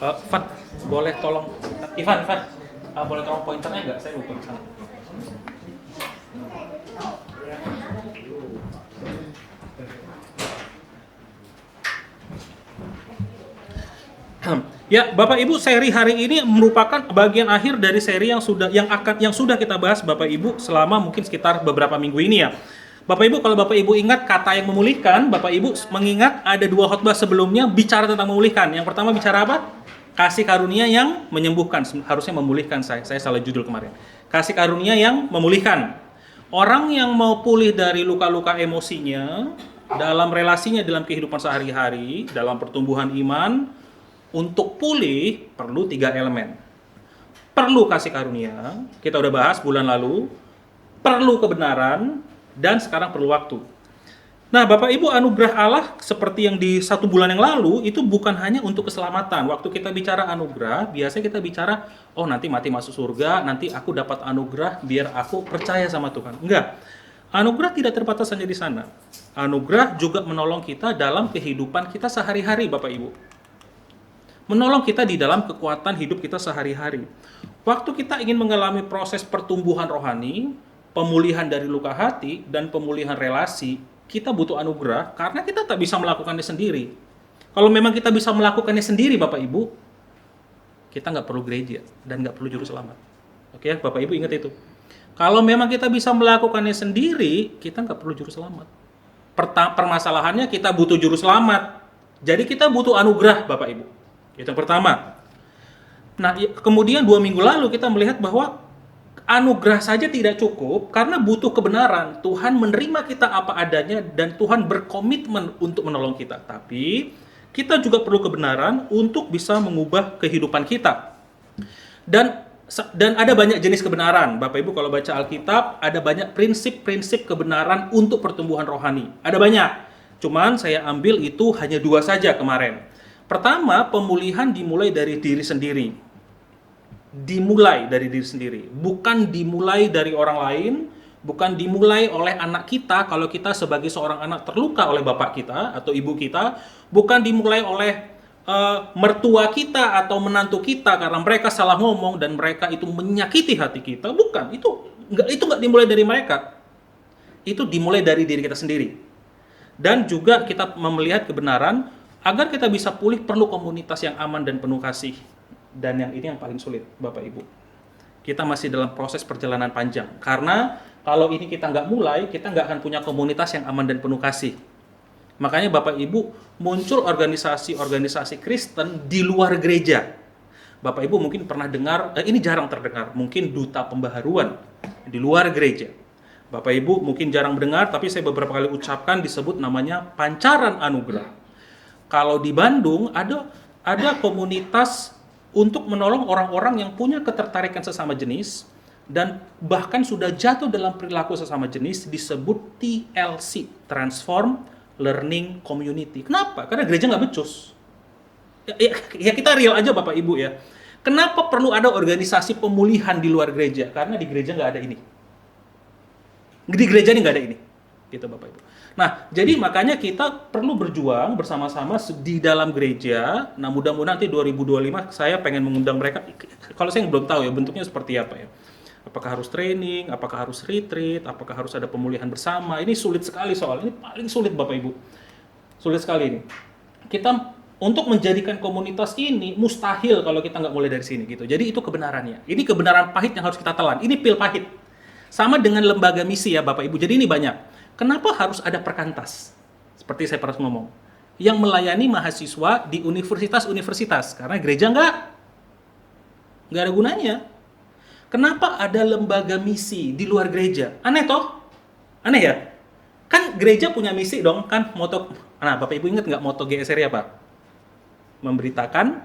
Ivan, boleh tolong Ivan, boleh tolong pointernya nggak? Saya lupa kesana. Ya, Bapak Ibu, seri hari ini merupakan bagian akhir dari seri yang sudah kita bahas Bapak Ibu selama mungkin sekitar beberapa minggu ini ya. Bapak Ibu, kalau Bapak Ibu ingat kata yang memulihkan, Bapak Ibu mengingat ada dua khotbah sebelumnya bicara tentang memulihkan. Yang pertama bicara apa? Kasih karunia yang menyembuhkan. Harusnya memulihkan, saya salah judul kemarin. Kasih karunia yang memulihkan. Orang yang mau pulih dari luka-luka emosinya, dalam relasinya dalam kehidupan sehari-hari, dalam pertumbuhan iman, untuk pulih perlu 3 elemen. Perlu kasih karunia, kita udah bahas bulan lalu. Perlu kebenaran, dan sekarang perlu waktu. Nah, Bapak Ibu, anugerah Allah seperti yang di 1 bulan yang lalu itu bukan hanya untuk keselamatan. Waktu kita bicara anugerah, biasanya kita bicara, oh nanti mati masuk surga, nanti aku dapat anugerah biar aku percaya sama Tuhan. Enggak. Anugerah tidak terbatas hanya di sana. Anugerah juga menolong kita dalam kehidupan kita sehari-hari, Bapak Ibu. Menolong kita di dalam kekuatan hidup kita sehari-hari. Waktu kita ingin mengalami proses pertumbuhan rohani, pemulihan dari luka hati, dan pemulihan relasi, kita butuh anugerah karena kita tak bisa melakukannya sendiri. Kalau memang kita bisa melakukannya sendiri, Bapak Ibu, kita nggak perlu gereja dan nggak perlu juru selamat. Oke, Bapak Ibu ingat itu. Kalau memang kita bisa melakukannya sendiri, kita nggak perlu juru selamat. Permasalahannya kita butuh juru selamat. Jadi kita butuh anugerah, Bapak Ibu. Itu yang pertama. Nah, kemudian 2 minggu lalu kita melihat bahwa anugerah saja tidak cukup karena butuh kebenaran. Tuhan menerima kita apa adanya dan Tuhan berkomitmen untuk menolong kita. Tapi kita juga perlu kebenaran untuk bisa mengubah kehidupan kita. Dan ada banyak jenis kebenaran. Bapak Ibu kalau baca Alkitab, ada banyak prinsip-prinsip kebenaran untuk pertumbuhan rohani. Ada banyak. Cuman saya ambil itu hanya 2 saja kemarin. Pertama, pemulihan dimulai dari diri sendiri. Dimulai dari diri sendiri. Bukan dimulai dari orang lain, bukan dimulai oleh anak kita kalau kita sebagai seorang anak terluka oleh bapak kita atau ibu kita, bukan dimulai oleh mertua kita atau menantu kita karena mereka salah ngomong dan mereka itu menyakiti hati kita. Bukan, itu nggak dimulai dari mereka. Itu dimulai dari diri kita sendiri. Dan juga kita melihat kebenaran. Agar kita bisa pulih perlu komunitas yang aman dan penuh kasih. Dan yang ini yang paling sulit, Bapak Ibu. Kita masih dalam proses perjalanan panjang. Karena kalau ini kita nggak mulai, kita nggak akan punya komunitas yang aman dan penuh kasih. Makanya Bapak Ibu muncul organisasi-organisasi Kristen di luar gereja. Bapak Ibu mungkin pernah dengar, ini jarang terdengar, mungkin duta pembaharuan di luar gereja. Bapak Ibu mungkin jarang mendengar, tapi saya beberapa kali ucapkan disebut namanya pancaran anugerah. Kalau di Bandung ada komunitas untuk menolong orang-orang yang punya ketertarikan sesama jenis dan bahkan sudah jatuh dalam perilaku sesama jenis disebut TLC, Transform Learning Community. Kenapa? Karena gereja nggak becus. Ya kita real aja Bapak Ibu ya. Kenapa perlu ada organisasi pemulihan di luar gereja? Karena di gereja nggak ada ini. Di gereja ini nggak ada ini. Gitu Bapak Ibu. Nah, jadi makanya kita perlu berjuang bersama-sama di dalam gereja. Nah, mudah-mudahan nanti 2025 saya pengen mengundang mereka. Kalau saya belum tahu ya bentuknya seperti apa ya. Apakah harus training, apakah harus retreat, apakah harus ada pemulihan bersama. Ini sulit sekali soalnya. Ini paling sulit Bapak Ibu. Sulit sekali ini. Kita untuk menjadikan komunitas ini mustahil kalau kita nggak mulai dari sini gitu. Jadi itu kebenarannya. Ini kebenaran pahit yang harus kita telan. Ini pil pahit. Sama dengan lembaga misi ya Bapak Ibu. Jadi ini banyak. Kenapa harus ada perkantas? Seperti saya pernah ngomong. Yang melayani mahasiswa di universitas-universitas. Karena gereja nggak ada gunanya. Kenapa ada lembaga misi di luar gereja? Aneh toh? Aneh ya? Kan gereja punya misi dong. Kan moto, nah Bapak Ibu ingat nggak moto GSR apa? Memberitakan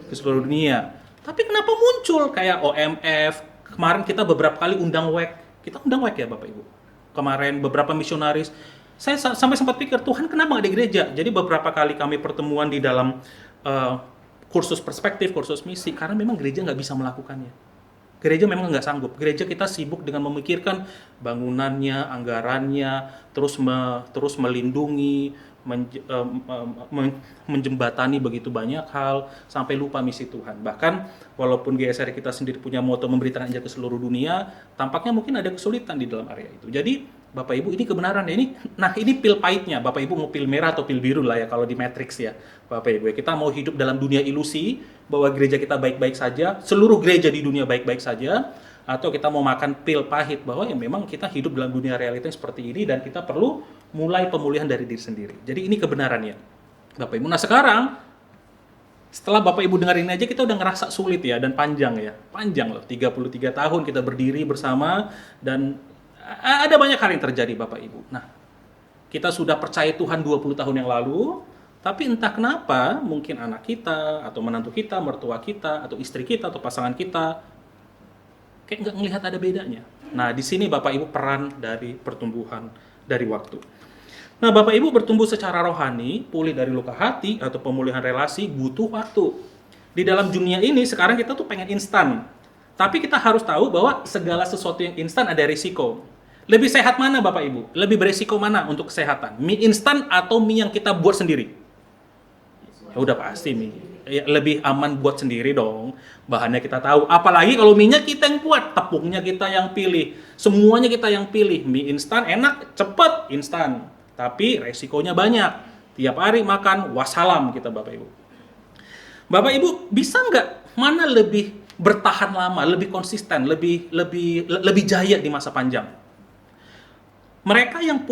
ke seluruh dunia. Tapi kenapa muncul kayak OMF? Kemarin kita beberapa kali undang WEC. Kita undang WEC ya Bapak Ibu. Kemarin beberapa misionaris, saya sampai sempat pikir, Tuhan kenapa nggak di gereja? Jadi beberapa kali kami pertemuan di dalam kursus perspektif, kursus misi, karena memang gereja nggak bisa melakukannya. Gereja memang nggak sanggup. Gereja kita sibuk dengan memikirkan bangunannya, anggarannya, terus melindungi, menjembatani begitu banyak hal, sampai lupa misi Tuhan. Bahkan walaupun GSR kita sendiri punya moto memberitakan Injil ke seluruh dunia, tampaknya mungkin ada kesulitan di dalam area itu. Jadi Bapak Ibu, ini kebenaran ya. Ini pil pahitnya. Bapak Ibu mau pil merah atau pil biru lah ya kalau di Matrix ya. Bapak Ibu, kita mau hidup dalam dunia ilusi bahwa gereja kita baik-baik saja, seluruh gereja di dunia baik-baik saja, atau kita mau makan pil pahit bahwa ya memang kita hidup dalam dunia realita seperti ini dan kita perlu mulai pemulihan dari diri sendiri. Jadi ini kebenarannya. Bapak Ibu, nah sekarang setelah Bapak Ibu dengar ini aja kita udah ngerasa sulit ya dan panjang ya. Panjang loh, 33 tahun kita berdiri bersama dan ada banyak hal yang terjadi Bapak Ibu. Nah, kita sudah percaya Tuhan 20 tahun yang lalu, tapi entah kenapa mungkin anak kita, atau menantu kita, mertua kita, atau istri kita, atau pasangan kita, kayak nggak ngelihat ada bedanya. Nah, di sini Bapak Ibu peran dari pertumbuhan dari waktu. Nah, Bapak Ibu bertumbuh secara rohani, pulih dari luka hati, atau pemulihan relasi, butuh waktu. Di dalam dunia ini, sekarang kita tuh pengen instan. Tapi kita harus tahu bahwa segala sesuatu yang instan ada risiko. Lebih sehat mana Bapak Ibu? Lebih beresiko mana untuk kesehatan? Mie instan atau mie yang kita buat sendiri? Ya udah pasti mie. Ya, lebih aman buat sendiri dong. Bahannya kita tahu. Apalagi kalau mie-nya kita yang buat, tepungnya kita yang pilih. Semuanya kita yang pilih. Mie instan enak, cepet, instan. Tapi resikonya banyak. Tiap hari makan, wassalam kita Bapak Ibu. Bapak Ibu, bisa nggak mana lebih bertahan lama, lebih konsisten, lebih jaya di masa panjang? Mereka yang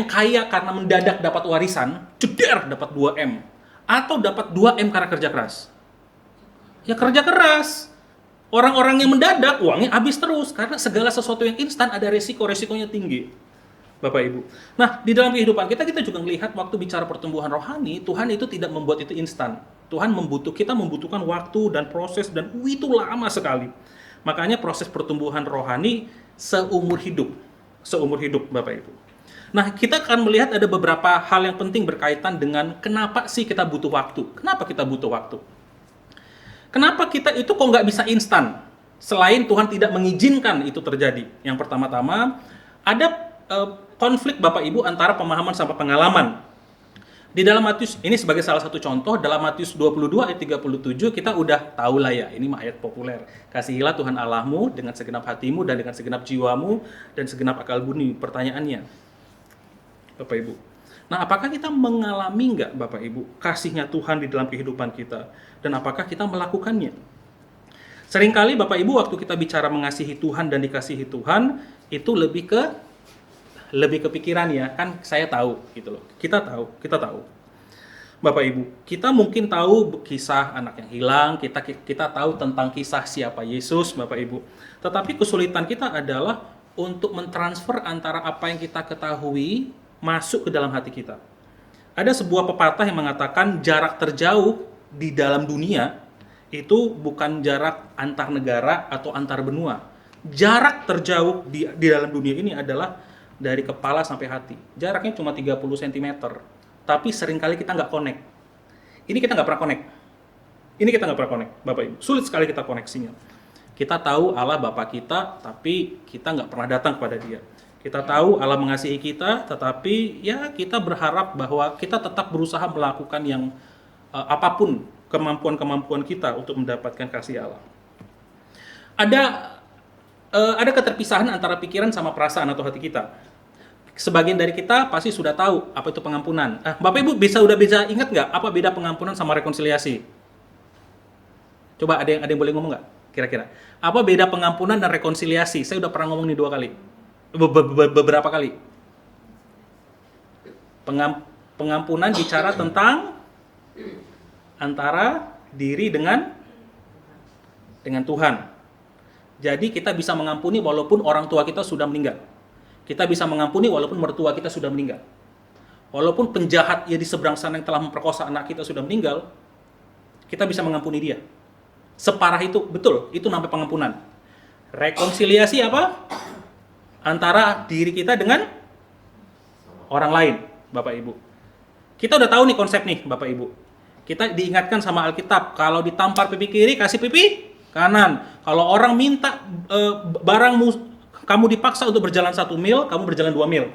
kaya karena mendadak dapat warisan, ceder dapat 2M, atau dapat 2M karena kerja keras. Ya kerja keras. Orang-orang yang mendadak uangnya habis terus karena segala sesuatu yang instan ada resikonya tinggi. Bapak Ibu. Nah, di dalam kehidupan kita juga melihat waktu bicara pertumbuhan rohani, Tuhan itu tidak membuat itu instan. Kita membutuhkan waktu dan proses dan itu lama sekali. Makanya proses pertumbuhan rohani seumur hidup Bapak Ibu. Nah, kita akan melihat ada beberapa hal yang penting berkaitan dengan kenapa sih kita butuh waktu. Kenapa kita butuh waktu? Kenapa kita itu kok nggak bisa instan? Selain Tuhan tidak mengizinkan itu terjadi. Yang pertama-tama, ada konflik Bapak Ibu antara pemahaman sama pengalaman. Di dalam Matius, ini sebagai salah satu contoh, dalam Matius 22 ayat 37 kita udah tahu lah ya, ini ayat populer. Kasihilah Tuhan Allahmu dengan segenap hatimu dan dengan segenap jiwamu dan segenap akal budi. Pertanyaannya, Bapak Ibu, nah apakah kita mengalami nggak Bapak Ibu kasihnya Tuhan di dalam kehidupan kita? Dan apakah kita melakukannya? Seringkali Bapak Ibu waktu kita bicara mengasihi Tuhan dan dikasihi Tuhan, itu lebih ke pikiran ya, kan saya tahu gitu loh. Kita tahu. Bapak Ibu, kita mungkin tahu kisah anak yang hilang, kita tahu tentang kisah siapa Yesus, Bapak Ibu. Tetapi kesulitan kita adalah untuk mentransfer antara apa yang kita ketahui masuk ke dalam hati kita. Ada sebuah pepatah yang mengatakan jarak terjauh di dalam dunia itu bukan jarak antar negara atau antar benua. Jarak terjauh di dalam dunia ini adalah dari kepala sampai hati. Jaraknya cuma 30 cm. Tapi seringkali kita nggak connect. Ini kita nggak pernah connect, Bapak Ibu. Sulit sekali kita koneksinya. Kita tahu Allah Bapa kita, tapi kita nggak pernah datang kepada Dia. Kita tahu Allah mengasihi kita, tetapi ya kita berharap bahwa kita tetap berusaha melakukan yang apapun kemampuan kita untuk mendapatkan kasih Allah. Ada keterpisahan antara pikiran sama perasaan atau hati kita. Sebagian dari kita pasti sudah tahu apa itu pengampunan. Bapak Ibu udah bisa ingat nggak apa beda pengampunan sama rekonsiliasi? Coba ada yang boleh ngomong nggak? Kira-kira apa beda pengampunan dan rekonsiliasi? Saya udah pernah ngomong nih 2 kali, beberapa kali. Pengampunan bicara tentang antara diri dengan Tuhan. Jadi kita bisa mengampuni walaupun orang tua kita sudah meninggal. Kita bisa mengampuni walaupun mertua kita sudah meninggal. Walaupun penjahat di seberang sana yang telah memperkosa anak kita sudah meninggal, kita bisa mengampuni dia. Separah itu, betul, itu namanya pengampunan. Rekonsiliasi apa? Antara diri kita dengan orang lain, Bapak Ibu. Kita udah tahu nih konsep nih, Bapak Ibu. Kita diingatkan sama Alkitab, kalau ditampar pipi kiri, kasih pipi Kanan. Kalau orang minta barangmu, kamu dipaksa untuk berjalan 1 mil, kamu berjalan 2 mil.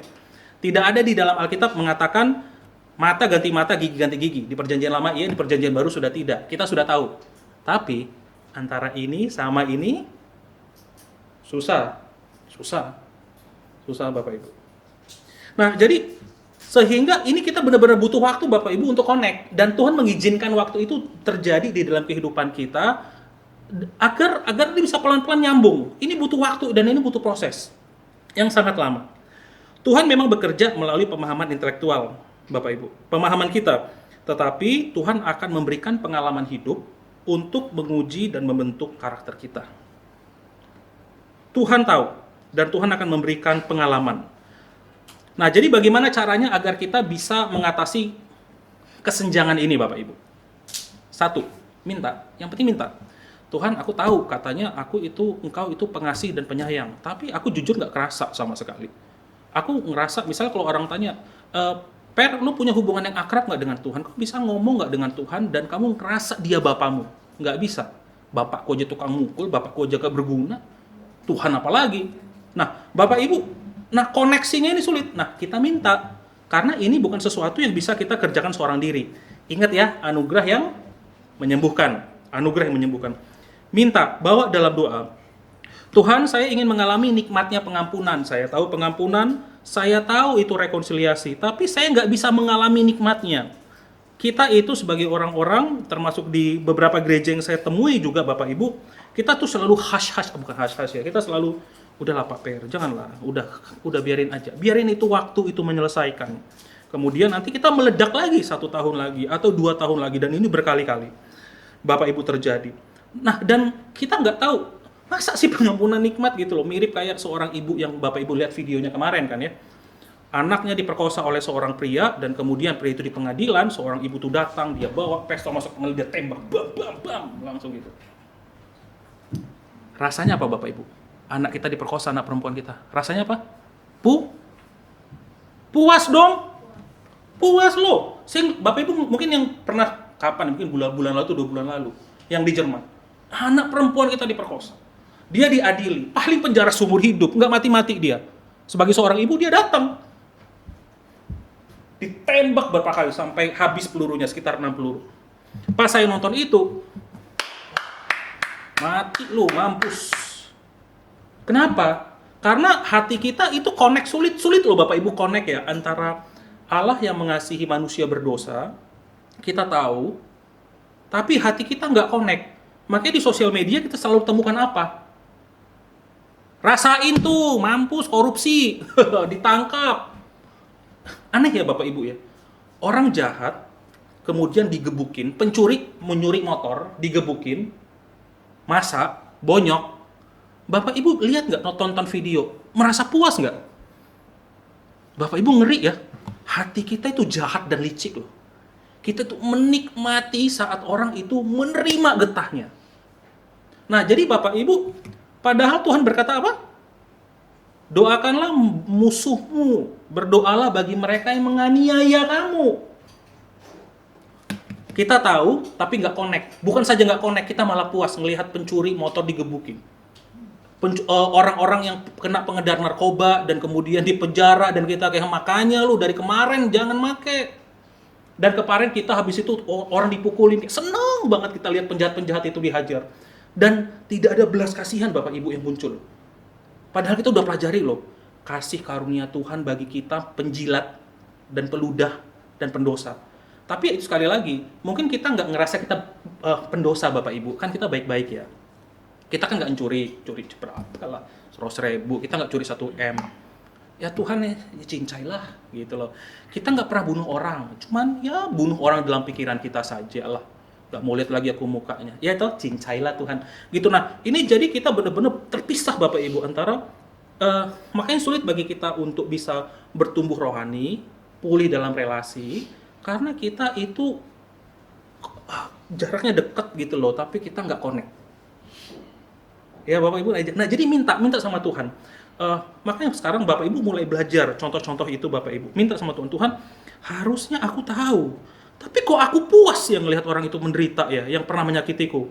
Tidak ada di dalam Alkitab mengatakan mata ganti mata, gigi ganti gigi. Di perjanjian lama iya, di perjanjian baru sudah tidak. Kita sudah tahu. Tapi antara ini sama ini susah. Susah Bapak Ibu. Nah, jadi sehingga ini kita benar-benar butuh waktu Bapak Ibu untuk connect, dan Tuhan mengizinkan waktu itu terjadi di dalam kehidupan kita agar ini bisa pelan-pelan nyambung. Ini butuh waktu dan ini butuh proses yang sangat lama. Tuhan memang bekerja melalui pemahaman intelektual, Bapak Ibu, pemahaman kita. Tetapi Tuhan akan memberikan pengalaman hidup untuk menguji dan membentuk karakter kita. Tuhan tahu, dan Tuhan akan memberikan pengalaman. Nah, jadi bagaimana caranya agar kita bisa mengatasi kesenjangan ini, Bapak Ibu? 1, minta. Yang penting minta. Tuhan, aku tahu katanya engkau itu pengasih dan penyayang, tapi aku jujur nggak kerasa sama sekali. Aku ngerasa, misalnya kalau orang tanya, Per, lu punya hubungan yang akrab nggak dengan Tuhan? Kau bisa ngomong nggak dengan Tuhan dan kamu ngerasa dia bapamu? Nggak bisa. Bapakku aja tukang mukul, bapakku aja gak berguna. Tuhan apalagi? Nah, Bapak Ibu, koneksinya ini sulit. Nah, kita minta. Karena ini bukan sesuatu yang bisa kita kerjakan seorang diri. Ingat ya, anugerah yang menyembuhkan. Anugerah yang menyembuhkan. Minta, bawa dalam doa. Tuhan, saya ingin mengalami nikmatnya pengampunan. Saya tahu pengampunan, saya tahu itu rekonsiliasi. Tapi saya nggak bisa mengalami nikmatnya. Kita itu sebagai orang-orang, termasuk di beberapa gereja yang saya temui juga Bapak Ibu, kita tuh selalu bukan ya. Kita selalu, udahlah Pak Per, janganlah, udah biarin aja. Biarin itu waktu itu menyelesaikan. Kemudian nanti kita meledak lagi 1 tahun lagi atau 2 tahun lagi, dan ini berkali-kali Bapak Ibu terjadi. Nah, dan kita nggak tahu, masa sih pengampunan nikmat gitu loh, mirip kayak seorang ibu yang Bapak Ibu lihat videonya kemarin kan ya. Anaknya diperkosa oleh seorang pria, dan kemudian pria itu di pengadilan, seorang ibu tuh datang, dia bawa pistol masuk pengadilan, dia tembak, bam, langsung gitu. Rasanya apa Bapak Ibu? Anak kita diperkosa, anak perempuan kita. Rasanya apa? Puas dong. Puas loh. Bapak Ibu mungkin yang pernah, kapan, mungkin bulan lalu, 2 bulan lalu, yang di Jerman. Anak perempuan kita diperkosa. Dia diadili, paling penjara seumur hidup, nggak mati-mati dia. Sebagai seorang ibu dia datang. Ditembak berapa kali sampai habis pelurunya, sekitar 6 peluru. Pas saya nonton itu, mati lu, mampus. Kenapa? Karena hati kita itu connect, sulit loh Bapak Ibu connect ya, antara Allah yang mengasihi manusia berdosa, kita tahu, tapi hati kita nggak connect. Makanya di sosial media kita selalu temukan apa? Rasain tuh, mampus, korupsi, ditangkap. Aneh ya Bapak Ibu ya. Orang jahat, kemudian digebukin, pencuri menyuri motor, digebukin, masak, bonyok. Bapak Ibu lihat nggak nonton video? Merasa puas nggak? Bapak Ibu ngeri ya. Hati kita itu jahat dan licik loh. Kita tuh menikmati saat orang itu menerima getahnya. Nah, jadi Bapak Ibu, padahal Tuhan berkata apa? Doakanlah musuhmu, berdoalah bagi mereka yang menganiaya kamu. Kita tahu, tapi nggak connect. Bukan saja nggak connect, kita malah puas melihat pencuri motor digebukin. Orang-orang yang kena pengedar narkoba dan kemudian dipenjara, dan kita kayak, makanya lu dari kemarin jangan make. Dan kemarin kita habis itu orang dipukulin, seneng banget kita lihat penjahat-penjahat itu dihajar. Dan tidak ada belas kasihan Bapak Ibu yang muncul. Padahal kita udah pelajari loh, kasih karunia Tuhan bagi kita penjilat dan peludah dan pendosa. Tapi itu sekali lagi, mungkin kita nggak ngerasa kita pendosa Bapak Ibu, kan kita baik-baik ya. Kita kan nggak curi berapa lah, 100.000, kita nggak curi 1 M. Ya Tuhan ya cincailah gitu loh. Kita nggak pernah bunuh orang, cuman ya bunuh orang dalam pikiran kita saja lah. Gak mau lihat lagi aku mukanya. Ya itu cincailah Tuhan. Gitu. Nah, ini jadi kita benar-benar terpisah Bapak Ibu antara makanya sulit bagi kita untuk bisa bertumbuh rohani, pulih dalam relasi, karena kita itu jaraknya dekat gitu loh, tapi kita nggak connect. Ya Bapak Ibu. Nah, jadi minta sama Tuhan. Makanya sekarang Bapak Ibu mulai belajar contoh-contoh itu Bapak Ibu. Minta sama Tuhan. Tuhan, harusnya aku tahu. Tapi kok aku puas yang melihat orang itu menderita ya, yang pernah menyakitiku.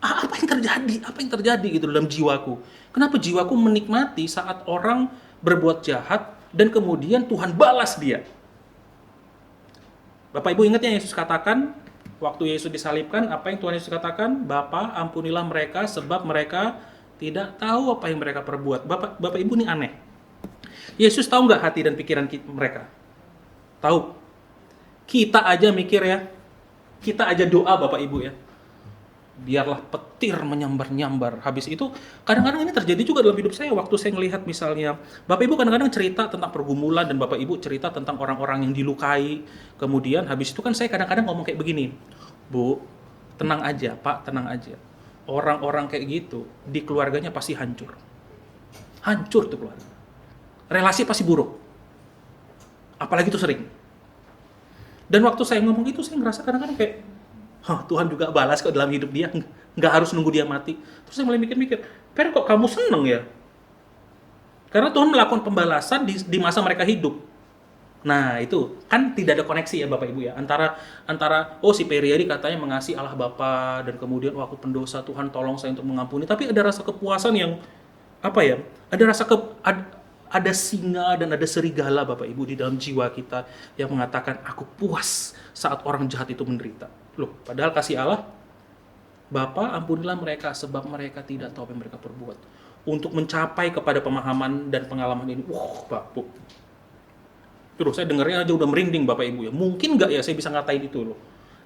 Apa apa yang terjadi? Apa yang terjadi gitu dalam jiwaku? Kenapa jiwaku menikmati saat orang berbuat jahat dan kemudian Tuhan balas dia? Bapak Ibu ingat yang Yesus katakan waktu Yesus disalibkan, apa yang Tuhan Yesus katakan? Bapa, ampunilah mereka sebab mereka tidak tahu apa yang mereka perbuat. Bapak Ibu ini aneh. Yesus tahu nggak hati dan pikiran mereka? Tahu. Kita aja mikir ya. Kita aja doa Bapak Ibu ya. Biarlah petir menyambar-nyambar. Habis itu, kadang-kadang ini terjadi juga dalam hidup saya. Waktu saya melihat misalnya, Bapak Ibu kadang-kadang cerita tentang pergumulan, dan Bapak Ibu cerita tentang orang-orang yang dilukai. Kemudian habis itu kan saya kadang-kadang ngomong kayak begini, Bu, tenang aja, Pak, tenang aja. Orang-orang kayak gitu, di keluarganya pasti hancur. Hancur tuh keluarga. Relasi pasti buruk. Apalagi itu sering. Dan waktu saya ngomong itu, saya ngerasa kadang-kadang kayak, Tuhan juga balas kok dalam hidup dia, nggak harus nunggu dia mati. Terus saya mulai mikir-mikir, Per kok kamu seneng ya? Karena Tuhan melakukan pembalasan di masa mereka hidup. Nah itu, kan tidak ada koneksi ya Bapak Ibu ya, antara si Periadi katanya mengasihi Allah Bapa, dan kemudian aku pendosa, Tuhan tolong saya untuk mengampuni. Tapi ada rasa kepuasan yang, ada rasa ada singa dan ada serigala Bapak Ibu di dalam jiwa kita yang mengatakan, aku puas saat orang jahat itu menderita. Loh, padahal kasih Allah, Bapa ampunilah mereka sebab mereka tidak tahu apa yang mereka perbuat. Untuk mencapai kepada pemahaman dan pengalaman ini, Bapak. Terus saya dengarnya aja udah merinding Bapak Ibu ya. Mungkin nggak ya saya bisa ngatain itu loh.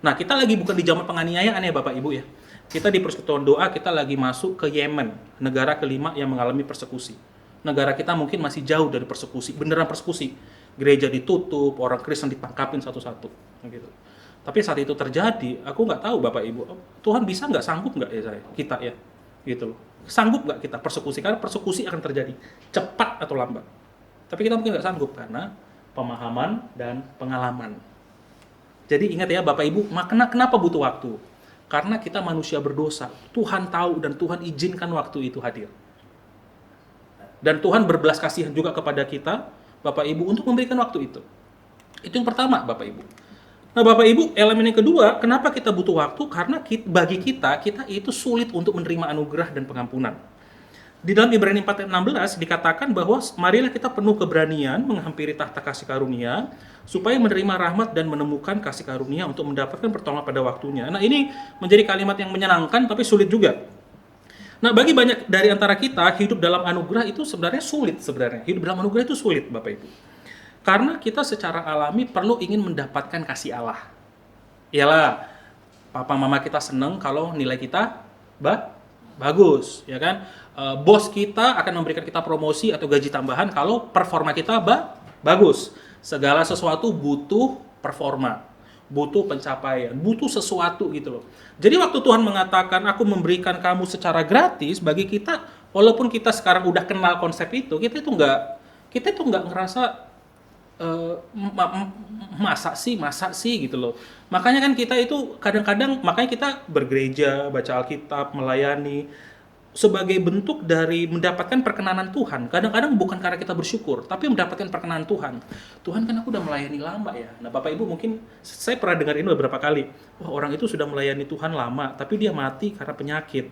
Nah, kita lagi bukan di zaman penganiayaan ya Bapak Ibu ya. Kita di persekutuan doa, kita lagi masuk ke Yemen, negara kelima yang mengalami persekusi. Negara kita mungkin masih jauh dari persekusi, beneran persekusi. Gereja ditutup, orang Kristen ditangkapin satu-satu gitu. Tapi saat itu terjadi, aku nggak tahu Bapak Ibu, Tuhan bisa nggak, sanggup nggak ya kita ya, gitu loh. Sanggup nggak kita persekusi? Karena persekusi akan terjadi, cepat atau lambat. Tapi kita mungkin nggak sanggup karena pemahaman dan pengalaman. Jadi ingat ya Bapak Ibu, kenapa butuh waktu? Karena kita manusia berdosa. Tuhan tahu dan Tuhan izinkan waktu itu hadir. Dan Tuhan berbelas kasihan juga kepada kita, Bapak Ibu, untuk memberikan waktu itu. Itu yang pertama Bapak Ibu. Nah Bapak Ibu, elemen yang kedua, kenapa kita butuh waktu? Karena bagi kita itu sulit untuk menerima anugerah dan pengampunan. Di dalam Ibrani 4:16 dikatakan bahwa marilah kita penuh keberanian menghampiri tahta kasih karunia, supaya menerima rahmat dan menemukan kasih karunia untuk mendapatkan pertolongan pada waktunya. Nah ini menjadi kalimat yang menyenangkan tapi sulit juga. Nah bagi banyak dari antara kita, hidup dalam anugerah itu sebenarnya sulit sebenarnya. Hidup dalam anugerah itu sulit Bapak Ibu. Karena kita secara alami perlu ingin mendapatkan kasih Allah. Iyalah, papa mama kita seneng kalau nilai kita bagus, ya kan? Bos kita akan memberikan kita promosi atau gaji tambahan kalau performa kita bagus. Segala sesuatu butuh performa, butuh pencapaian, butuh sesuatu gitu loh. Jadi waktu Tuhan mengatakan aku memberikan kamu secara gratis, bagi kita, walaupun kita sekarang udah kenal konsep itu, kita itu nggak ngerasa masa sih gitu loh. Makanya kan kita itu kadang-kadang, makanya kita bergereja, baca Alkitab, melayani sebagai bentuk dari mendapatkan perkenanan Tuhan. Kadang-kadang bukan karena kita bersyukur, tapi mendapatkan perkenanan Tuhan. Tuhan kan aku udah melayani lama ya. Nah Bapak Ibu mungkin saya pernah dengar ini beberapa kali. Wah orang itu sudah melayani Tuhan lama, tapi dia mati karena penyakit.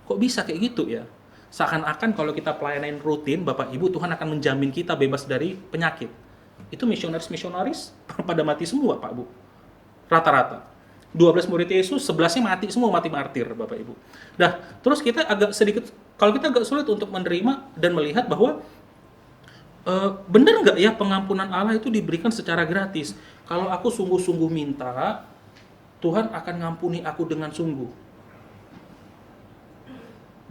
Kok bisa kayak gitu ya? Seakan-akan kalau kita pelayanan rutin, Bapak Ibu, Tuhan akan menjamin kita bebas dari penyakit. Itu misionaris pada mati semua Pak Bu, rata-rata 12 murid Yesus 11-nya mati semua, mati martir Bapak Ibu. Nah terus kita agak sulit untuk menerima dan melihat bahwa benar nggak ya pengampunan Allah itu diberikan secara gratis. Kalau aku sungguh-sungguh minta, Tuhan akan ngampuni aku dengan sungguh.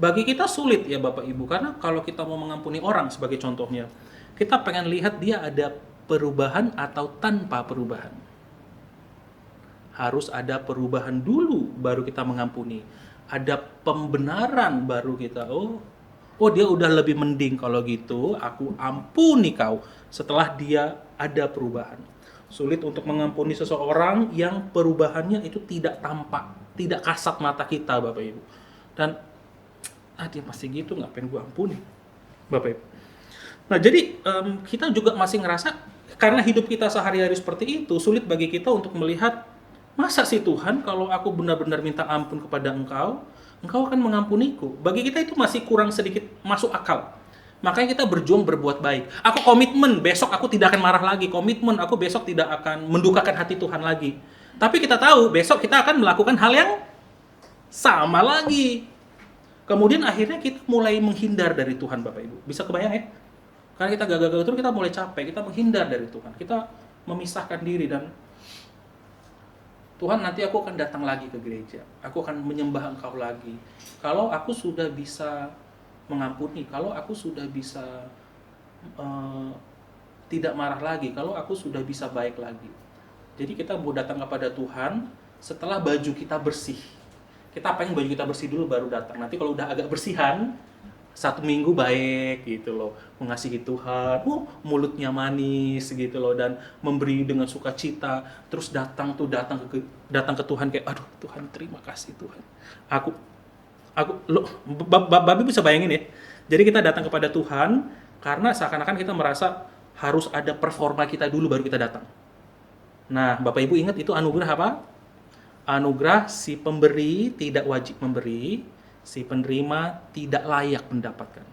Bagi kita sulit ya Bapak Ibu, karena kalau kita mau mengampuni orang sebagai contohnya, kita pengen lihat dia ada perubahan atau tanpa perubahan. Harus ada perubahan dulu baru kita mengampuni. Ada pembenaran baru kita, oh dia udah lebih mending kalau gitu, aku ampuni kau setelah dia ada perubahan. Sulit untuk mengampuni seseorang yang perubahannya itu tidak tampak, tidak kasat mata kita Bapak Ibu. Dan dia pasti gitu, ngapain gua ampuni Bapak Ibu. Nah jadi kita juga masih ngerasa karena hidup kita sehari-hari seperti itu, sulit bagi kita untuk melihat, masa sih Tuhan kalau aku benar-benar minta ampun kepada Engkau, Engkau akan mengampuniku. Bagi kita itu masih kurang sedikit masuk akal. Makanya kita berjuang berbuat baik. Aku komitmen, besok aku tidak akan marah lagi. Komitmen, aku besok tidak akan mendukakan hati Tuhan lagi. Tapi kita tahu, besok kita akan melakukan hal yang sama lagi. Kemudian akhirnya kita mulai menghindar dari Tuhan, Bapak Ibu. Bisa kebayang ya? Karena kita gagal-gagal terus, kita mulai capek, kita menghindar dari Tuhan. Kita memisahkan diri dan Tuhan, nanti aku akan datang lagi ke gereja. Aku akan menyembah Engkau lagi. Kalau aku sudah bisa mengampuni, kalau aku sudah bisa tidak marah lagi, kalau aku sudah bisa baik lagi. Jadi kita mau datang kepada Tuhan setelah baju kita bersih. Kita pengen baju kita bersih dulu baru datang. Nanti kalau udah agak bersihan, 1 minggu baik gitu loh, mengasihi Tuhan, mulutnya manis gitu loh, dan memberi dengan sukacita, terus datang ke Tuhan kayak, aduh Tuhan terima kasih Tuhan, Babi bisa bayangin ya, jadi kita datang kepada Tuhan karena seakan-akan kita merasa harus ada performa kita dulu baru kita datang. Nah, Bapak Ibu ingat itu anugerah apa? Anugerah si pemberi tidak wajib memberi, si penerima tidak layak mendapatkan.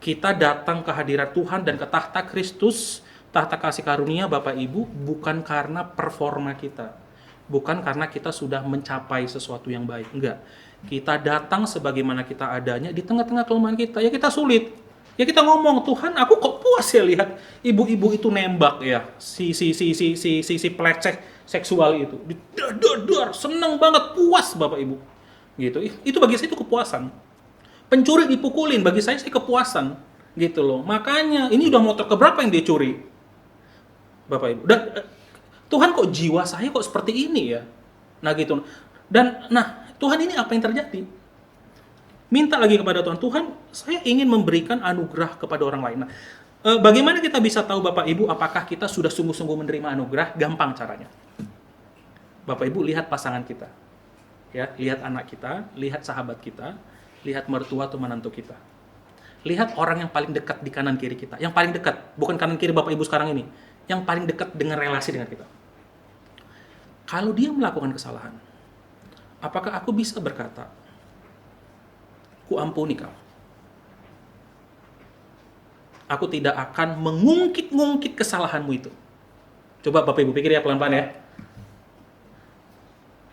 Kita datang ke hadirat Tuhan dan ke tahta Kristus, tahta kasih karunia Bapak Ibu, bukan karena performa kita. Bukan karena kita sudah mencapai sesuatu yang baik. Enggak. Kita datang sebagaimana kita adanya di tengah-tengah kelemahan kita. Ya kita sulit. Ya kita ngomong, Tuhan aku kok puas ya lihat ibu-ibu itu nembak ya. Si peleceh seksual itu. Dar, seneng banget, puas Bapak Ibu. Gitu. Itu bagi saya itu kepuasan. Pencuri dipukulin, bagi saya kepuasan. Gitu loh. Makanya ini udah motor keberapa yang dia curi? Bapak Ibu. Dan Tuhan kok jiwa saya kok seperti ini ya? Nah gitu. Dan Tuhan ini apa yang terjadi? Minta lagi kepada Tuhan, Tuhan saya ingin memberikan anugerah kepada orang lain. Nah, bagaimana kita bisa tahu Bapak Ibu apakah kita sudah sungguh-sungguh menerima anugerah? Gampang caranya. Bapak Ibu lihat pasangan kita. Ya, lihat anak kita, lihat sahabat kita, lihat mertua atau menantu kita. Lihat orang yang paling dekat di kanan kiri kita. Yang paling dekat, bukan kanan kiri Bapak Ibu sekarang ini. Yang paling dekat dengan relasi dengan kita. Kalau dia melakukan kesalahan, apakah aku bisa berkata, ku ampuni kau. Aku tidak akan mengungkit-ngungkit kesalahanmu itu. Coba Bapak Ibu pikir ya pelan-pelan ya.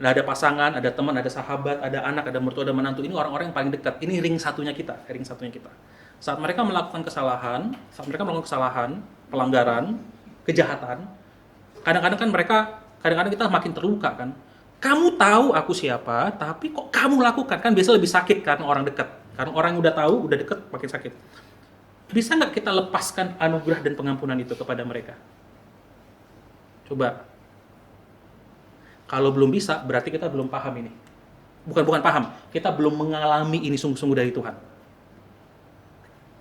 Ada pasangan, ada teman, ada sahabat, ada anak, ada mertua, ada menantu. Ini orang-orang yang paling dekat. Ini ring satunya kita. Saat mereka melakukan kesalahan, pelanggaran, kejahatan, kadang-kadang kita makin terluka kan. Kamu tahu aku siapa, tapi kok kamu lakukan? Kan biasa lebih sakit karena orang dekat. Karena orang yang udah tahu, udah dekat, makin sakit. Bisa nggak kita lepaskan anugerah dan pengampunan itu kepada mereka? Coba. Kalau belum bisa, berarti kita belum paham ini. Bukan paham, kita belum mengalami ini sungguh-sungguh dari Tuhan.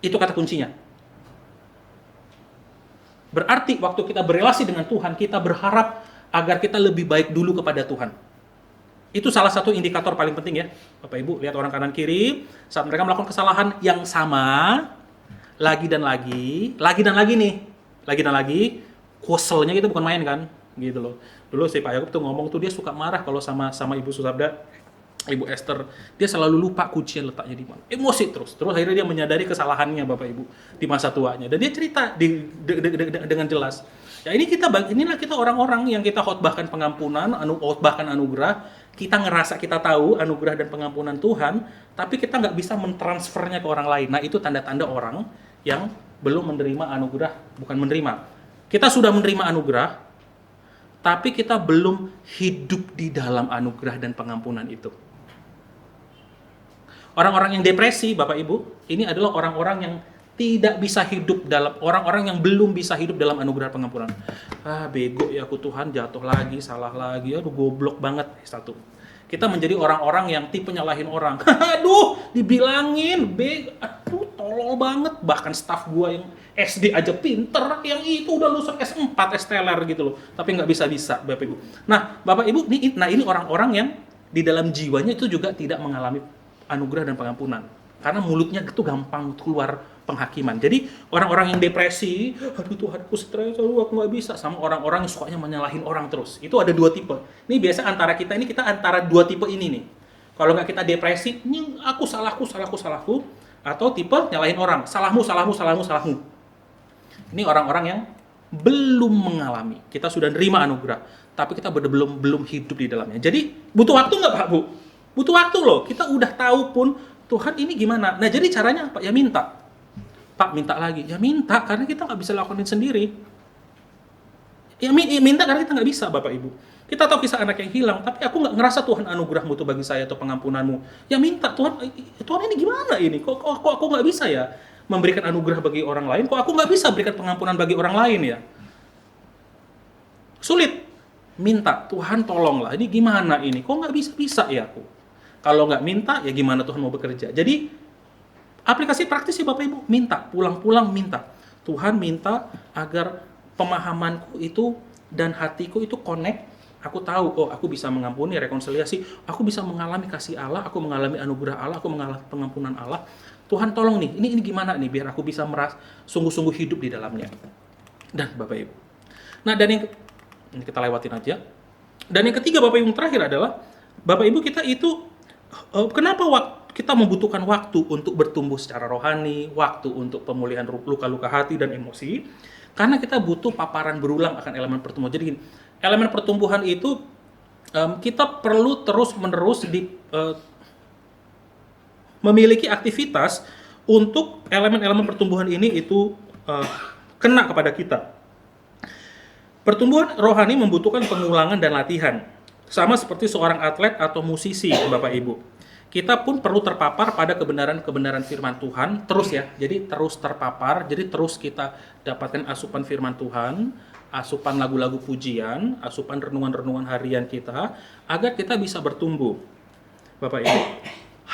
Itu kata kuncinya. Berarti waktu kita berelasi dengan Tuhan, kita berharap agar kita lebih baik dulu kepada Tuhan. Itu salah satu indikator paling penting ya. Bapak Ibu, lihat orang kanan kiri, saat mereka melakukan kesalahan yang sama, lagi dan lagi nih. Koselnya itu bukan main kan? Gitu loh. Dulu si Pak Yakub tuh ngomong tuh dia suka marah kalau sama Ibu Susabda, Ibu Esther, dia selalu lupa kuncinya letaknya di mana. Emosi terus akhirnya dia menyadari kesalahannya Bapak Ibu di masa tuanya dan dia cerita dengan jelas. Ya inilah kita orang-orang yang kita khotbahkan pengampunan, khotbahkan anugerah, kita ngerasa kita tahu anugerah dan pengampunan Tuhan, tapi kita nggak bisa mentransfernya ke orang lain. Nah itu tanda-tanda orang yang belum menerima anugerah, bukan menerima. Kita sudah menerima anugerah, tapi kita belum hidup di dalam anugerah dan pengampunan itu. Orang-orang yang depresi, Bapak Ibu, ini adalah orang-orang yang tidak bisa hidup dalam, orang-orang yang belum bisa hidup dalam anugerah pengampunan. Bego ya aku Tuhan, jatuh lagi, salah lagi, aduh goblok banget. Satu. Kita menjadi orang-orang yang tipe nyalahin orang. Aduh, dibilangin, aduh tolol banget. Bahkan staff gua yang SD aja pinter, yang itu udah lulusan S4, S-teler gitu loh. Tapi nggak bisa-bisa, Bapak Ibu. Nah, Bapak Ibu, ini orang-orang yang di dalam jiwanya itu juga tidak mengalami anugerah dan pengampunan. Karena mulutnya itu gampang keluar penghakiman. Jadi orang-orang yang depresi, aduh Tuhan aku stres, aku nggak bisa. Sama orang-orang yang sukanya menyalahin orang terus. Itu ada dua tipe. Ini biasa antara kita antara dua tipe ini nih. Kalau nggak kita depresi, ini aku salahku, atau tipe nyalahin orang, salahmu. Ini orang-orang yang belum mengalami. Kita sudah nerima anugerah, tapi kita belum hidup di dalamnya. Jadi butuh waktu nggak Pak Bu? Butuh waktu loh. Kita udah tahu pun Tuhan ini gimana. Nah jadi caranya apa? Ya minta. Pak minta lagi. Ya minta karena kita nggak bisa lakukan sendiri. Ya minta karena kita nggak bisa Bapak Ibu. Kita tahu kisah anak yang hilang, tapi aku nggak ngerasa Tuhan anugerahmu tuh bagi saya atau pengampunanmu. Ya minta Tuhan ini gimana ini? Kok aku nggak bisa ya memberikan anugerah bagi orang lain? Kok aku nggak bisa berikan pengampunan bagi orang lain ya? Sulit. Minta, Tuhan tolonglah. Ini gimana ini? Kok nggak bisa ya aku? Kalau nggak minta, ya gimana Tuhan mau bekerja? Jadi, aplikasi praktis ya Bapak Ibu. Minta, pulang-pulang minta. Tuhan minta agar pemahamanku itu dan hatiku itu connect. Aku tahu, oh aku bisa mengampuni, rekonsiliasi. Aku bisa mengalami kasih Allah, aku mengalami anugerah Allah, aku mengalami pengampunan Allah. Tuhan tolong nih, ini gimana nih biar aku bisa merasa sungguh-sungguh hidup di dalamnya. Dan Bapak Ibu. Nah, dan yang ini kita lewatin aja. Dan yang ketiga Bapak Ibu yang terakhir adalah Bapak Ibu kita itu kenapa kita membutuhkan waktu untuk bertumbuh secara rohani, waktu untuk pemulihan luka-luka hati dan emosi, karena kita butuh paparan berulang akan elemen pertumbuhan. Jadi gini, elemen pertumbuhan itu kita perlu terus-menerus memiliki aktivitas untuk elemen-elemen pertumbuhan ini itu kena kepada kita. Pertumbuhan rohani membutuhkan pengulangan dan latihan. Sama seperti seorang atlet atau musisi, Bapak Ibu. Kita pun perlu terpapar pada kebenaran-kebenaran firman Tuhan, terus ya. Jadi terus terpapar, jadi terus kita dapatkan asupan firman Tuhan, asupan lagu-lagu pujian, asupan renungan-renungan harian kita, agar kita bisa bertumbuh. Bapak Ibu,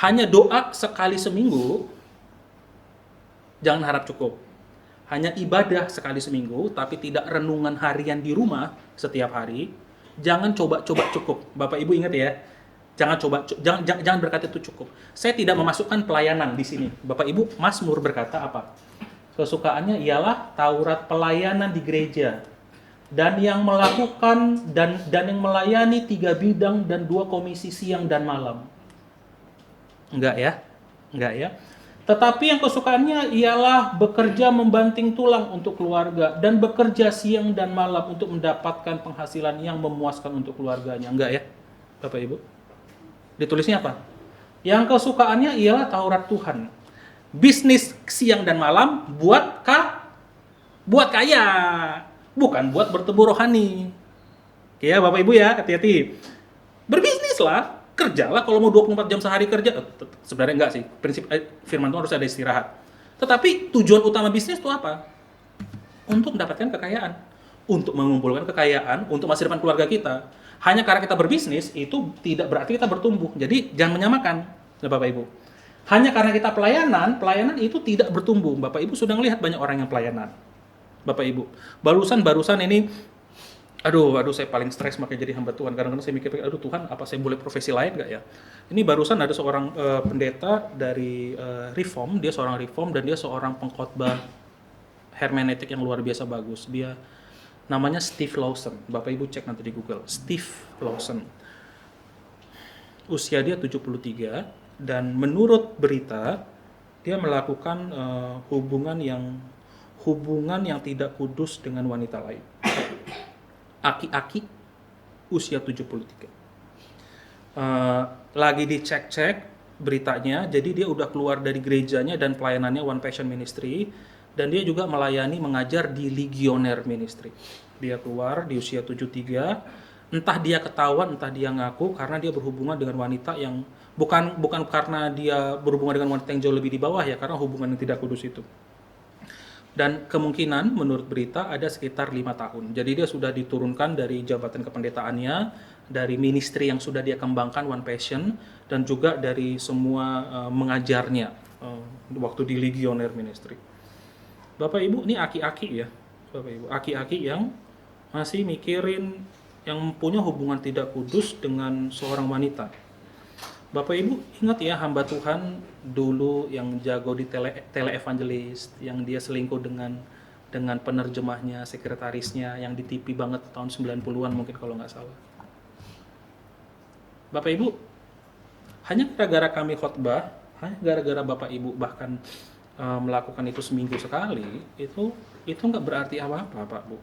hanya doa sekali seminggu, jangan harap cukup. Hanya ibadah sekali seminggu, tapi tidak renungan harian di rumah setiap hari, jangan coba-coba cukup. Bapak Ibu ingat ya, jangan berkata itu cukup. Saya tidak memasukkan pelayanan di sini. Bapak Ibu, Mazmur berkata apa? Kesukaannya ialah Taurat pelayanan di gereja. Dan yang melakukan dan yang melayani 3 bidang dan 2 komisi siang dan malam. Enggak ya. Tetapi yang kesukaannya ialah bekerja membanting tulang untuk keluarga dan bekerja siang dan malam untuk mendapatkan penghasilan yang memuaskan untuk keluarganya. Enggak ya, Bapak Ibu? Ditulisnya apa? Yang kesukaannya ialah Taurat Tuhan. Bisnis siang dan malam buat kaya, bukan buat bertumbuh rohani. Ya, Bapak Ibu ya, hati-hati. Berbisnislah. Kerjalah kalau mau 24 jam sehari kerja. Sebenarnya enggak sih. Prinsip firman Tuhan harus ada istirahat. Tetapi tujuan utama bisnis itu apa? Untuk mendapatkan kekayaan. Untuk mengumpulkan kekayaan untuk masa depan keluarga kita. Hanya karena kita berbisnis itu tidak berarti kita bertumbuh. Jadi jangan menyamakan, Bapak Ibu. Hanya karena kita pelayanan itu tidak bertumbuh. Bapak Ibu sudah melihat banyak orang yang pelayanan. Bapak Ibu. Barusan ini Aduh, saya paling stres makanya jadi hamba Tuhan. Kadang-kadang saya mikir, aduh Tuhan, apa saya boleh profesi lain nggak ya? Ini barusan ada seorang pendeta dari Reform, dia seorang Reform dan dia seorang pengkhotbah hermeneutik yang luar biasa bagus. Dia namanya Steve Lawson. Bapak Ibu cek nanti di Google. Steve Lawson. Usia dia 73 dan menurut berita dia melakukan hubungan yang tidak kudus dengan wanita lain. Aki-aki usia 73. Lagi dicek-cek beritanya, jadi dia udah keluar dari gerejanya dan pelayanannya One Passion Ministry, dan dia juga mengajar di Ligonier Ministry. Dia keluar di usia 73, entah dia ketahuan, entah dia ngaku karena dia berhubungan dengan wanita yang bukan karena dia berhubungan dengan wanita yang jauh lebih di bawah ya, karena hubungan yang tidak kudus itu. Dan kemungkinan menurut berita ada sekitar 5 tahun. Jadi dia sudah diturunkan dari jabatan kependetaannya, dari ministry yang sudah dia kembangkan One Passion, dan juga dari semua mengajarnya waktu di Ligonier Ministry. Bapak Ibu, ini aki-aki ya. Bapak Ibu, aki-aki yang masih mikirin yang punya hubungan tidak kudus dengan seorang wanita. Bapak Ibu ingat ya hamba Tuhan dulu yang jago di tele-evangelis, yang dia selingkuh dengan penerjemahnya, sekretarisnya, yang di TV banget tahun 90-an mungkin kalau nggak salah. Bapak Ibu, Hanya gara-gara kami khotbah, hanya gara-gara Bapak Ibu bahkan melakukan itu seminggu sekali, itu nggak berarti apa-apa, Pak Bu.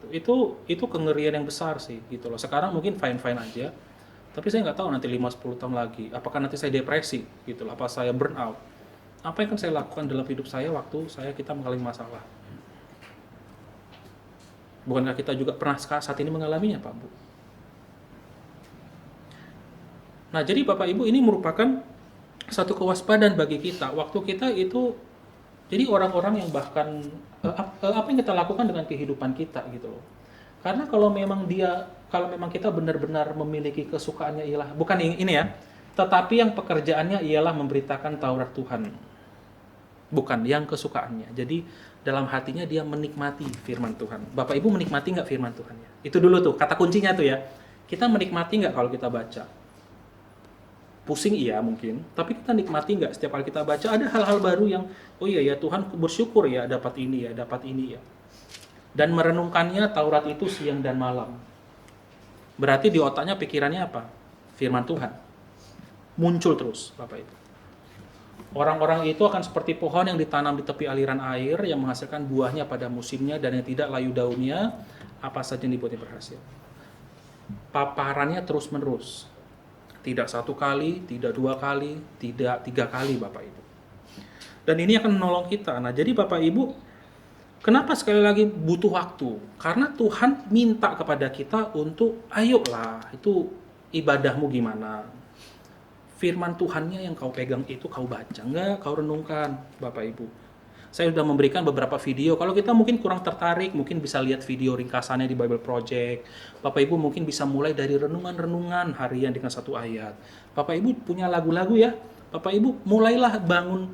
Itu kengerian yang besar sih gitu loh. Sekarang mungkin fine-fine aja, tapi saya nggak tahu nanti 5-10 tahun lagi, apakah nanti saya depresi gitu loh, apa saya burn out. Apa yang akan saya lakukan dalam hidup saya waktu kita mengalami masalah? Bukankah kita juga pernah saat ini mengalaminya, Pak Bu? Nah, jadi Bapak Ibu, ini merupakan satu kewaspadaan bagi kita. Waktu kita itu, jadi orang-orang yang bahkan apa yang kita lakukan dengan kehidupan kita gitu loh. Karena kalau memang kita benar-benar memiliki kesukaannya ialah, bukan ini ya, tetapi yang pekerjaannya ialah memberitakan Taurat Tuhan. Bukan yang kesukaannya. Jadi dalam hatinya dia menikmati firman Tuhan. Bapak Ibu menikmati nggak firman Tuhannya? Itu dulu tuh, kata kuncinya tuh ya. Kita menikmati nggak kalau kita baca? Pusing iya mungkin, tapi kita nikmati nggak setiap kali kita baca ada hal-hal baru yang, oh iya ya Tuhan bersyukur ya dapat ini ya. Dan merenungkannya Taurat itu siang dan malam. Berarti di otaknya pikirannya apa? Firman Tuhan. Muncul terus, Bapak Ibu. Orang-orang itu akan seperti pohon yang ditanam di tepi aliran air yang menghasilkan buahnya pada musimnya dan yang tidak layu daunnya, apa saja yang dibuatnya berhasil. Paparannya terus-menerus. Tidak 1 kali, tidak 2 kali, tidak 3 kali, Bapak Ibu. Dan ini akan menolong kita. Nah, jadi Bapak Ibu, kenapa sekali lagi butuh waktu? Karena Tuhan minta kepada kita untuk, ayolah, itu ibadahmu gimana? Firman Tuhannya yang kau pegang itu kau baca, enggak kau renungkan, Bapak Ibu. Saya sudah memberikan beberapa video. Kalau kita mungkin kurang tertarik, mungkin bisa lihat video ringkasannya di Bible Project. Bapak Ibu mungkin bisa mulai dari renungan-renungan harian dengan 1 ayat. Bapak Ibu punya lagu-lagu ya. Bapak Ibu mulailah bangun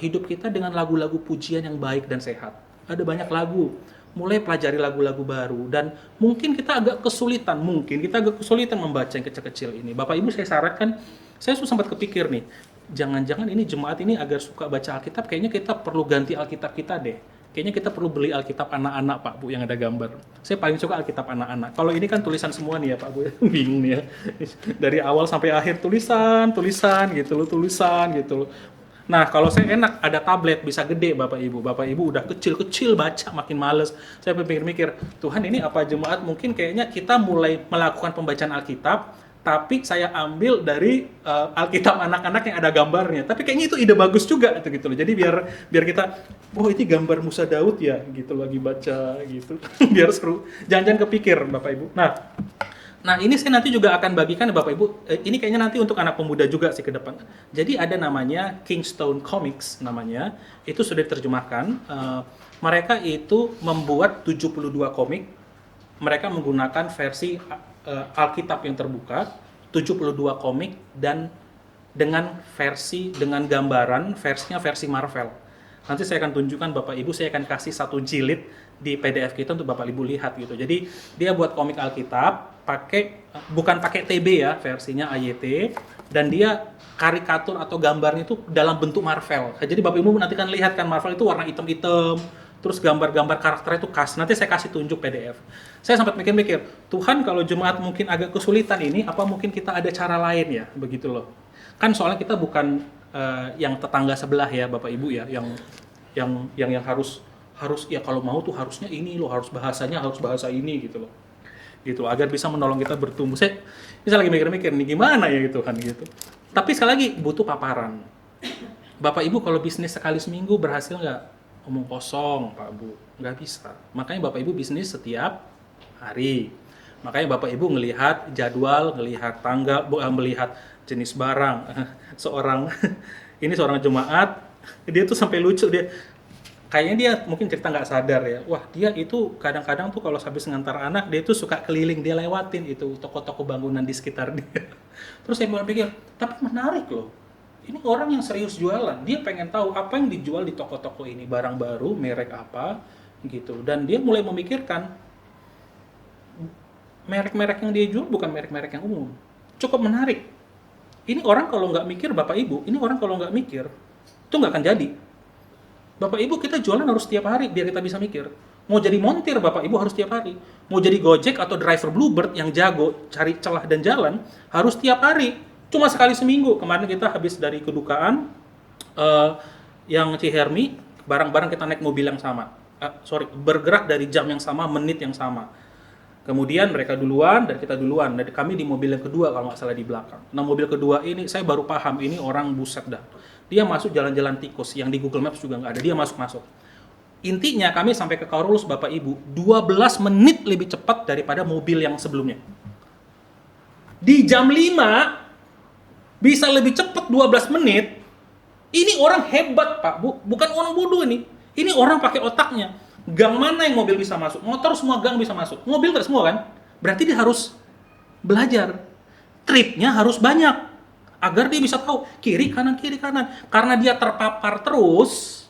hidup kita dengan lagu-lagu pujian yang baik dan sehat. Ada banyak lagu. Mulai pelajari lagu-lagu baru. Dan mungkin kita agak kesulitan membaca yang kecil-kecil ini. Bapak Ibu saya sarankan, saya sempat kepikir nih, jangan-jangan ini jemaat ini agar suka baca Alkitab, kayaknya kita perlu ganti Alkitab kita deh. Kayaknya kita perlu beli Alkitab anak-anak, Pak Bu, yang ada gambar. Saya paling suka Alkitab anak-anak. Kalau ini kan tulisan semua nih ya, Pak Bu. Bingung nih ya. Dari awal sampai akhir tulisan gitu loh. Nah, kalau saya enak ada tablet bisa gede, Bapak Ibu. Bapak Ibu udah kecil-kecil baca makin males. Saya mikir-mikir, Tuhan ini apa jemaat mungkin kayaknya kita mulai melakukan pembacaan Alkitab, tapi saya ambil dari Alkitab anak-anak yang ada gambarnya. Tapi kayaknya itu ide bagus juga gitu loh. Jadi biar kita, oh ini gambar Musa Daud ya, gitu lagi baca gitu. Biar seru. Jangan kepikir Bapak Ibu. Nah ini saya nanti juga akan bagikan Bapak Ibu. Ini kayaknya nanti untuk anak pemuda juga sih ke depan. Jadi ada namanya Kingstone Comics namanya. Itu sudah diterjemahkan. Mereka itu membuat 72 komik. Mereka menggunakan versi Alkitab yang terbuka, 72 komik dan dengan gambaran versinya versi Marvel. Nanti saya akan tunjukkan Bapak Ibu, saya akan kasih 1 jilid di PDF kita untuk Bapak Ibu lihat gitu. Jadi dia buat komik Alkitab bukan pakai TB ya, versinya AYT, dan dia karikatur atau gambarnya itu dalam bentuk Marvel. Jadi Bapak Ibu nanti kan lihat kan Marvel itu warna hitam-hitam, terus gambar-gambar karakternya itu khas. Nanti saya kasih tunjuk PDF. Saya sempat mikir-mikir, Tuhan kalau jemaat mungkin agak kesulitan ini, apa mungkin kita ada cara lain ya, begitu loh. Kan soalnya kita bukan yang tetangga sebelah ya, Bapak Ibu ya, yang harus ya kalau mau tuh harusnya ini loh, harus bahasanya harus bahasa ini gitu loh. Gitu, agar bisa menolong kita bertumbuh. Saya lagi mikir-mikir nih gimana ya gitu kan gitu. Tapi sekali lagi butuh paparan. Bapak Ibu kalau bisnis sekali seminggu berhasil nggak? Omong kosong, Pak Bu, nggak bisa. Makanya Bapak Ibu bisnis setiap hari. Makanya Bapak Ibu ngelihat jadwal, ngelihat tanggal, melihat jenis barang. Seorang jemaat, dia tuh sampai lucu dia. Kayaknya dia mungkin cerita nggak sadar ya. Wah, dia itu kadang-kadang tuh kalau habis ngantar anak, dia tuh suka keliling, dia lewatin itu toko-toko bangunan di sekitar dia. Terus saya mulai pikir, tapi menarik loh. Ini orang yang serius jualan, dia pengen tahu apa yang dijual di toko-toko ini, barang baru, merek apa, gitu. Dan dia mulai memikirkan, merek-merek yang dia jual bukan merek-merek yang umum. Cukup menarik. Ini orang kalau nggak mikir, Bapak Ibu, itu nggak akan jadi. Bapak Ibu kita jualan harus setiap hari biar kita bisa mikir. Mau jadi montir Bapak Ibu harus setiap hari. Mau jadi Gojek atau driver Bluebird yang jago cari celah dan jalan harus setiap hari. Cuma sekali seminggu. Kemarin kita habis dari kedukaan, eh, yang Cihermi, barang-barang kita naik mobil yang sama. Bergerak dari jam yang sama, menit yang sama. Kemudian mereka duluan dan kita duluan. Dan kami di mobil yang kedua kalau nggak salah di belakang. Nah mobil kedua ini saya baru paham, ini orang buset dah. Dia masuk jalan-jalan tikus, yang di Google Maps juga nggak ada. Dia masuk-masuk. Intinya kami sampai ke Kaurulus Bapak Ibu, 12 menit lebih cepat daripada mobil yang sebelumnya. Di jam 5 bisa lebih cepat 12 menit, ini orang hebat Pak, Bu. Bukan orang bodoh ini. Ini orang pakai otaknya. Gang mana yang mobil bisa masuk? Motor semua gang bisa masuk. Mobil nggak semua kan? Berarti dia harus belajar. Tripnya harus banyak. Agar dia bisa tahu kiri kanan. Karena dia terpapar terus,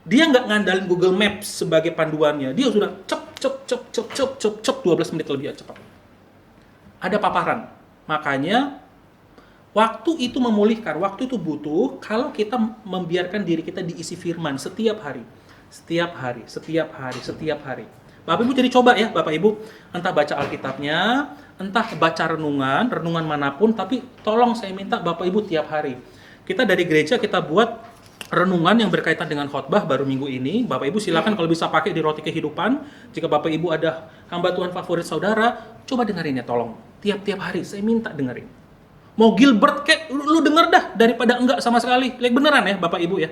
dia nggak ngandalin Google Maps sebagai panduannya. Dia sudah cep 12 menit lebih cepat. Ada paparan. Makanya waktu itu memulihkan, waktu itu butuh kalau kita membiarkan diri kita diisi firman setiap hari. Bapak Ibu jadi coba ya, Bapak Ibu, entah baca Alkitabnya, entah baca renungan manapun, tapi tolong saya minta Bapak Ibu tiap hari. Kita dari gereja kita buat renungan yang berkaitan dengan khotbah baru minggu ini. Bapak Ibu silakan kalau bisa pakai di Roti Kehidupan. Jika Bapak Ibu ada hamba Tuhan favorit saudara, coba dengerin ya tolong. Tiap-tiap hari saya minta dengerin. Mau Gilbert kayak lu denger dah daripada enggak sama sekali. Beneran ya Bapak Ibu ya.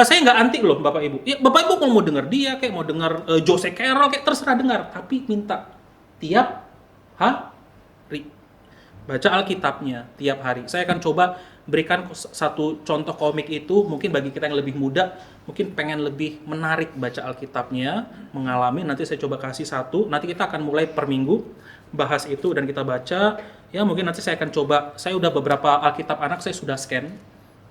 Saya nggak anti loh Bapak Ibu. Ya Bapak Ibu kalau mau denger dia kayak mau denger Jose Carroll kayak terserah dengar, tapi minta tiap hari. Baca Alkitabnya tiap hari. Saya akan coba berikan satu contoh komik itu, mungkin bagi kita yang lebih muda, mungkin pengen lebih menarik baca Alkitabnya, mengalami, nanti saya coba kasih satu, nanti kita akan mulai per minggu bahas itu dan kita baca, ya mungkin nanti saya akan coba, saya udah beberapa Alkitab anak saya sudah scan,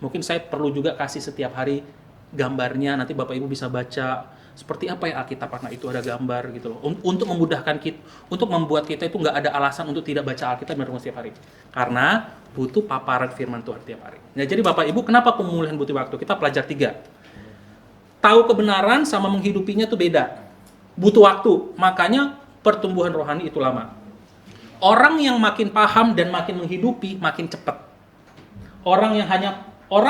mungkin saya perlu juga kasih setiap hari gambarnya, nanti Bapak Ibu bisa baca seperti apa ya Alkitab anak itu ada gambar gitu loh, untuk memudahkan kita, untuk membuat kita itu nggak ada alasan untuk tidak baca Alkitab merenung setiap hari, karena butuh paparan firman Tuhan tiap hari. Nah jadi Bapak Ibu, kenapa pemulihan butuh waktu? Kita pelajar 3. Tahu kebenaran sama menghidupinya itu beda, butuh waktu, makanya pertumbuhan rohani itu lama. Orang yang makin paham dan makin menghidupi makin cepat. Orang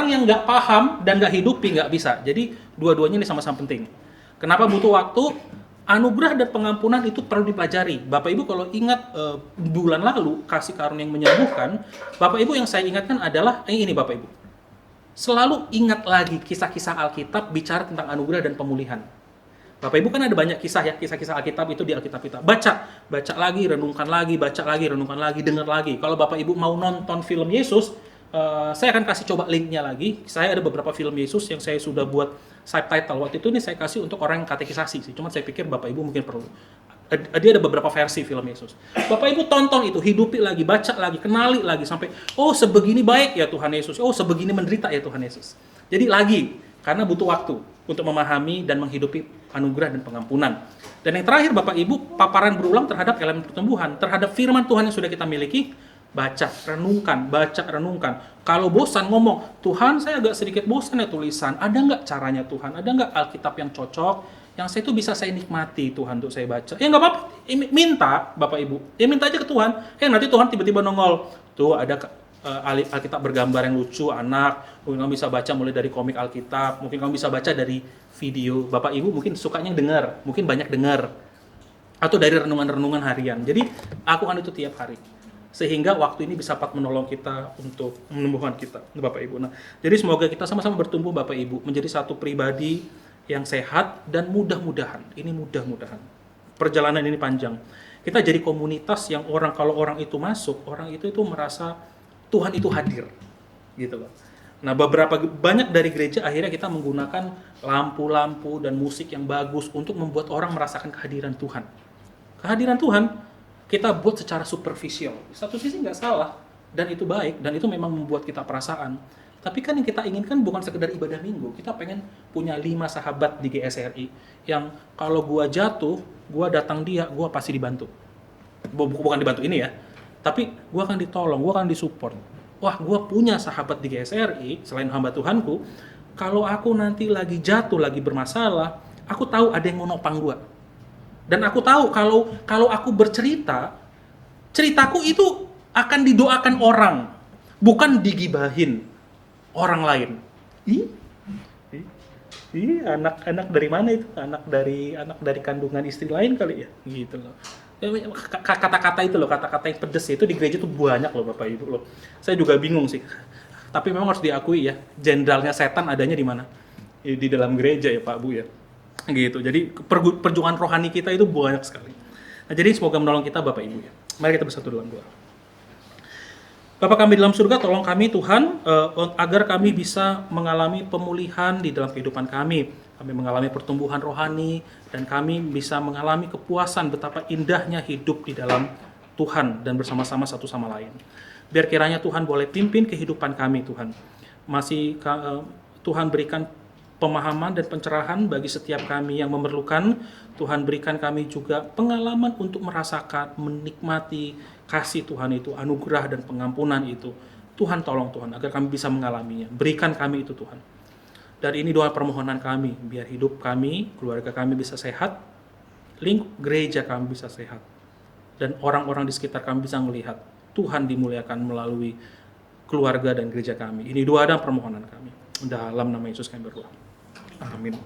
yang nggak paham dan nggak hidupi nggak bisa. Jadi dua-duanya ini sama-sama penting. Kenapa butuh waktu? Anugerah dan pengampunan itu perlu dipelajari. Bapak Ibu kalau ingat bulan lalu kasih karunia yang menyembuhkan, Bapak Ibu yang saya ingatkan adalah ini Bapak Ibu. Selalu ingat lagi kisah-kisah Alkitab bicara tentang anugerah dan pemulihan. Bapak Ibu kan ada banyak kisah ya, kisah-kisah Alkitab itu di Alkitab kita. Baca lagi, renungkan lagi, dengar lagi. Kalau Bapak Ibu mau nonton film Yesus, saya akan kasih coba linknya lagi. Saya ada beberapa film Yesus yang saya sudah buat subtitle. Waktu itu nih saya kasih untuk orang yang katekisasi sih. Cuma saya pikir Bapak Ibu mungkin perlu. Dia ada beberapa versi film Yesus. Bapak Ibu tonton itu, hidupi lagi, baca lagi, kenali lagi sampai oh sebegini baik ya Tuhan Yesus. Oh sebegini menderita ya Tuhan Yesus. Jadi lagi karena butuh waktu untuk memahami dan menghidupi anugerah dan pengampunan. Dan yang terakhir Bapak Ibu, paparan berulang terhadap elemen pertumbuhan, terhadap firman Tuhan yang sudah kita miliki. Baca, renungkan. Kalau bosan ngomong, Tuhan saya agak sedikit bosan ya tulisan. Ada nggak caranya Tuhan? Ada nggak Alkitab yang cocok? Yang saya itu bisa saya nikmati Tuhan untuk saya baca. Ya nggak apa-apa, minta Bapak Ibu. Ya minta aja ke Tuhan. Nanti Tuhan tiba-tiba nongol. Tuh ada Alkitab bergambar yang lucu, anak. Mungkin kamu bisa baca mulai dari komik Alkitab. Mungkin kamu bisa baca dari video. Bapak Ibu mungkin sukanya dengar. Mungkin banyak dengar. Atau dari renungan-renungan harian. Jadi aku kan itu tiap hari. Sehingga waktu ini bisa dapat menolong kita untuk menumbuhkan kita, Bapak Ibu. Nah, jadi semoga kita sama-sama bertumbuh Bapak Ibu menjadi satu pribadi yang sehat dan mudah-mudahan. Ini mudah-mudahan. Perjalanan ini panjang. Kita jadi komunitas yang kalau orang itu masuk, orang itu merasa Tuhan itu hadir, gitu loh. Nah, banyak dari gereja akhirnya kita menggunakan lampu-lampu dan musik yang bagus untuk membuat orang merasakan kehadiran Tuhan. Kehadiran Tuhan kita buat secara superficial. Satu sisi nggak salah, dan itu baik, dan itu memang membuat kita perasaan. Tapi kan yang kita inginkan bukan sekedar ibadah minggu. Kita pengen punya 5 sahabat di GSRI yang kalau gua jatuh, gua datang dia, gua pasti dibantu. Bukan dibantu ini ya, tapi gua akan ditolong, gua akan disupport. Wah, gua punya sahabat di GSRI selain hamba Tuhanku. Kalau aku nanti lagi jatuh, lagi bermasalah, aku tahu ada yang mau nopang gua. Dan aku tahu kalau aku bercerita, ceritaku itu akan didoakan orang. bukan digibahin orang lain. Ih, anak-anak dari mana itu? Anak dari kandungan istri lain kali ya, gitu loh. Kata-kata itu loh, kata-kata yang pedes itu di gereja tuh banyak loh Bapak Ibu loh. Saya juga bingung sih. Tapi memang harus diakui ya, jenderalnya setan adanya di mana? Di dalam gereja ya Pak Bu ya. Gitu. Jadi perjuangan rohani kita itu banyak sekali. Nah, jadi semoga menolong kita Bapak Ibu ya. Mari kita bersatu dalam doa. Bapa kami dalam surga, tolong kami Tuhan, agar kami bisa mengalami pemulihan di dalam kehidupan kami. Kami mengalami pertumbuhan rohani, dan kami bisa mengalami kepuasan betapa indahnya hidup di dalam Tuhan dan bersama-sama satu sama lain. Biar kiranya Tuhan boleh pimpin kehidupan kami Tuhan. Tuhan berikan pemahaman dan pencerahan bagi setiap kami yang memerlukan. Tuhan berikan kami juga pengalaman untuk merasakan, menikmati kasih Tuhan itu, anugerah dan pengampunan itu. Tuhan tolong Tuhan, agar kami bisa mengalaminya. Berikan kami itu Tuhan. Dan ini doa permohonan kami, biar hidup kami, keluarga kami bisa sehat, lingkup gereja kami bisa sehat, dan orang-orang di sekitar kami bisa melihat Tuhan dimuliakan melalui keluarga dan gereja kami. Ini doa dan permohonan kami. Dalam nama Yesus kami berdoa. Amin.